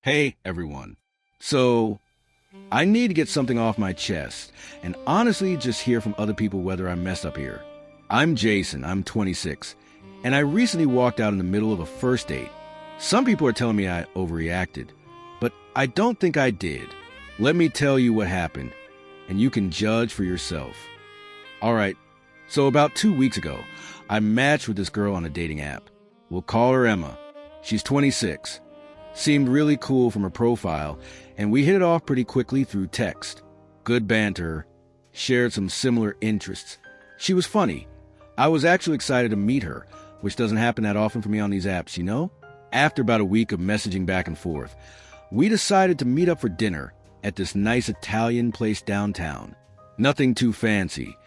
Hey, everyone. So, I need to get something off my chest, and honestly, just hear from other people whether I messed up here. I'm Jason, I'm 26, and I recently walked out in the middle of a first date. Some people are telling me I overreacted, but I don't think I did. Let me tell you what happened, and you can judge for yourself. Alright, so about 2 weeks ago, I matched with this girl on a dating app. We'll call her Emma. She's 26. Seemed really cool from her profile, and we hit it off pretty quickly through text. Good banter, shared some similar interests. She was funny. I was actually excited to meet her, which doesn't happen that often for me on these apps, you know? After about a week of messaging back and forth, we decided to meet up for dinner at this nice Italian place downtown. Nothing too fancy,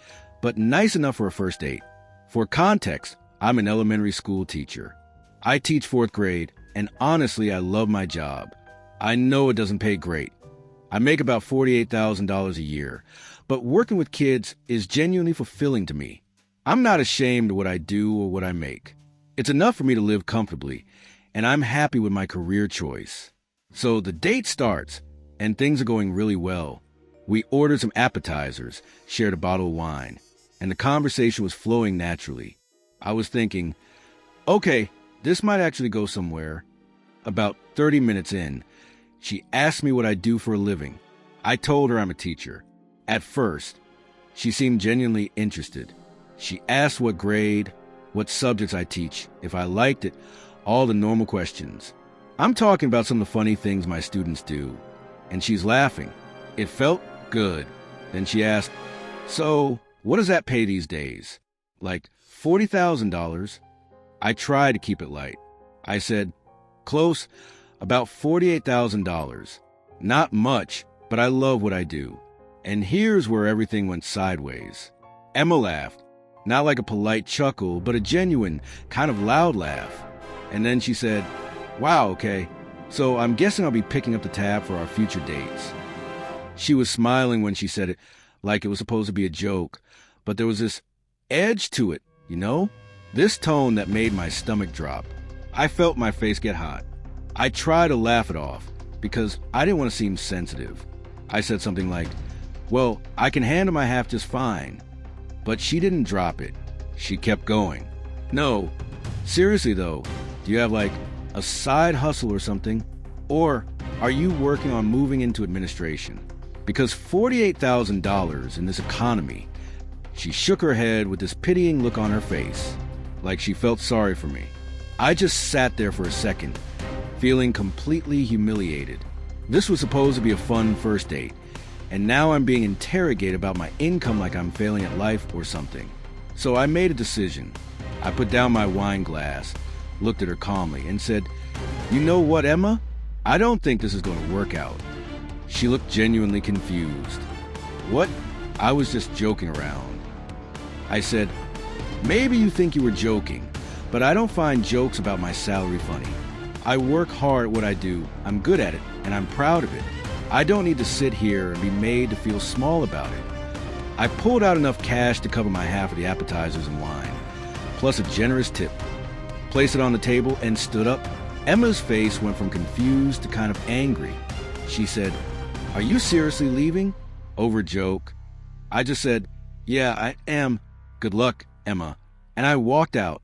but nice enough for a first date. For context, I'm an elementary school teacher. I teach 4th grade, and honestly, I love my job. I know it doesn't pay great. I make about $48,000 a year, but working with kids is genuinely fulfilling to me. I'm not ashamed of what I do or what I make. It's enough for me to live comfortably, and I'm happy with my career choice. So the date starts, and things are going really well. We ordered some appetizers, shared a bottle of wine, and the conversation was flowing naturally. I was thinking, okay, this might actually go somewhere. About 30 minutes in, she asked me what I do for a living. I told her I'm a teacher. At first, she seemed genuinely interested. She asked what grade, what subjects I teach, if I liked it, all the normal questions. I'm talking about some of the funny things my students do. And she's laughing. It felt good. Then she asked, so, what does that pay these days? Like $40,000? I tried to keep it light. I said, close, about $48,000. Not much, but I love what I do. And here's where everything went sideways. Emma laughed, not like a polite chuckle, but a genuine, kind of loud laugh. And then she said, wow, okay, so I'm guessing I'll be picking up the tab for our future dates. She was smiling when she said it, like it was supposed to be a joke, but there was this edge to it, you know? This tone that made my stomach drop. I felt my face get hot. I tried to laugh it off because I didn't want to seem sensitive. I said something like, well, I can handle my half just fine. But she didn't drop it. She kept going. No, seriously though, do you have like a side hustle or something? Or are you working on moving into administration? Because $48,000 in this economy. She shook her head with this pitying look on her face, like she felt sorry for me. I just sat there for a second, feeling completely humiliated. This was supposed to be a fun first date, and now I'm being interrogated about my income like I'm failing at life or something. So I made a decision. I put down my wine glass, looked at her calmly, and said, you know what, Emma? I don't think this is going to work out. She looked genuinely confused. What? I was just joking around. I said, maybe you think you were joking, but I don't find jokes about my salary funny. I work hard at what I do, I'm good at it, and I'm proud of it. I don't need to sit here and be made to feel small about it. I pulled out enough cash to cover my half of the appetizers and wine, plus a generous tip. Placed it on the table and stood up. Emma's face went from confused to kind of angry. She said, are you seriously leaving? Over joke. I just said, yeah, I am. Good luck, Emma. And I walked out.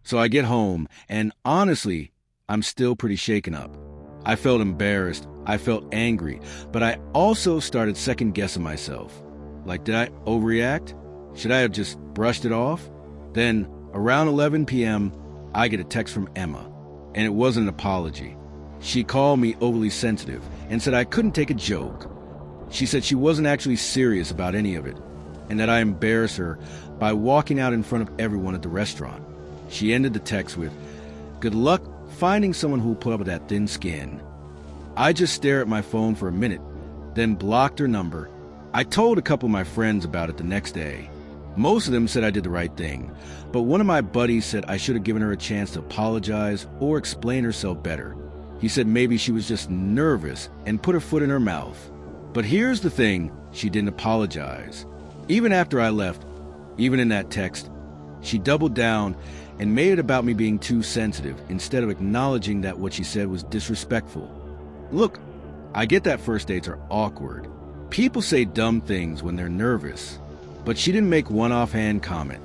So I get home, and honestly, I'm still pretty shaken up. I felt embarrassed, I felt angry, but I also started second-guessing myself. Like, did I overreact? Should I have just brushed it off? Then, around 11 p.m., I get a text from Emma, and it wasn't an apology. She called me overly sensitive and said I couldn't take a joke. She said she wasn't actually serious about any of it, and that I embarrassed her by walking out in front of everyone at the restaurant. She ended the text with, good luck finding someone who'll put up with that thin skin. I just stared at my phone for a minute, then blocked her number. I told a couple of my friends about it the next day. Most of them said I did the right thing, but one of my buddies said I should have given her a chance to apologize or explain herself better. He said maybe she was just nervous and put her foot in her mouth. But here's the thing, she didn't apologize. Even after I left, even in that text, she doubled down and made it about me being too sensitive instead of acknowledging that what she said was disrespectful. Look, I get that first dates are awkward. People say dumb things when they're nervous, but she didn't make one offhand comment.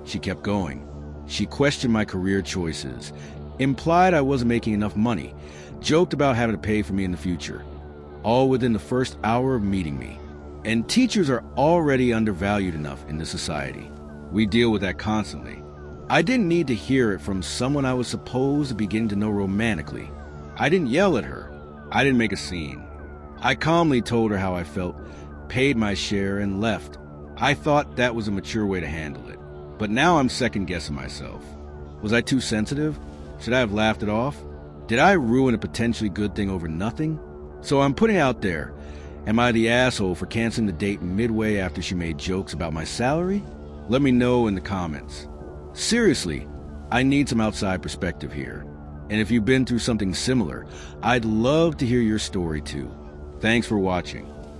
She kept going. She questioned my career choices, implied I wasn't making enough money, joked about having to pay for me in the future, all within the first hour of meeting me. And teachers are already undervalued enough in this society. We deal with that constantly. I didn't need to hear it from someone I was supposed to be getting to know romantically. I didn't yell at her. I didn't make a scene. I calmly told her how I felt, paid my share, and left. I thought that was a mature way to handle it. But now I'm second-guessing myself. Was I too sensitive? Should I have laughed it off? Did I ruin a potentially good thing over nothing? So I'm putting it out there. Am I the asshole for canceling the date midway after she made jokes about my salary? Let me know in the comments. Seriously, I need some outside perspective here. And if you've been through something similar, I'd love to hear your story too. Thanks for watching.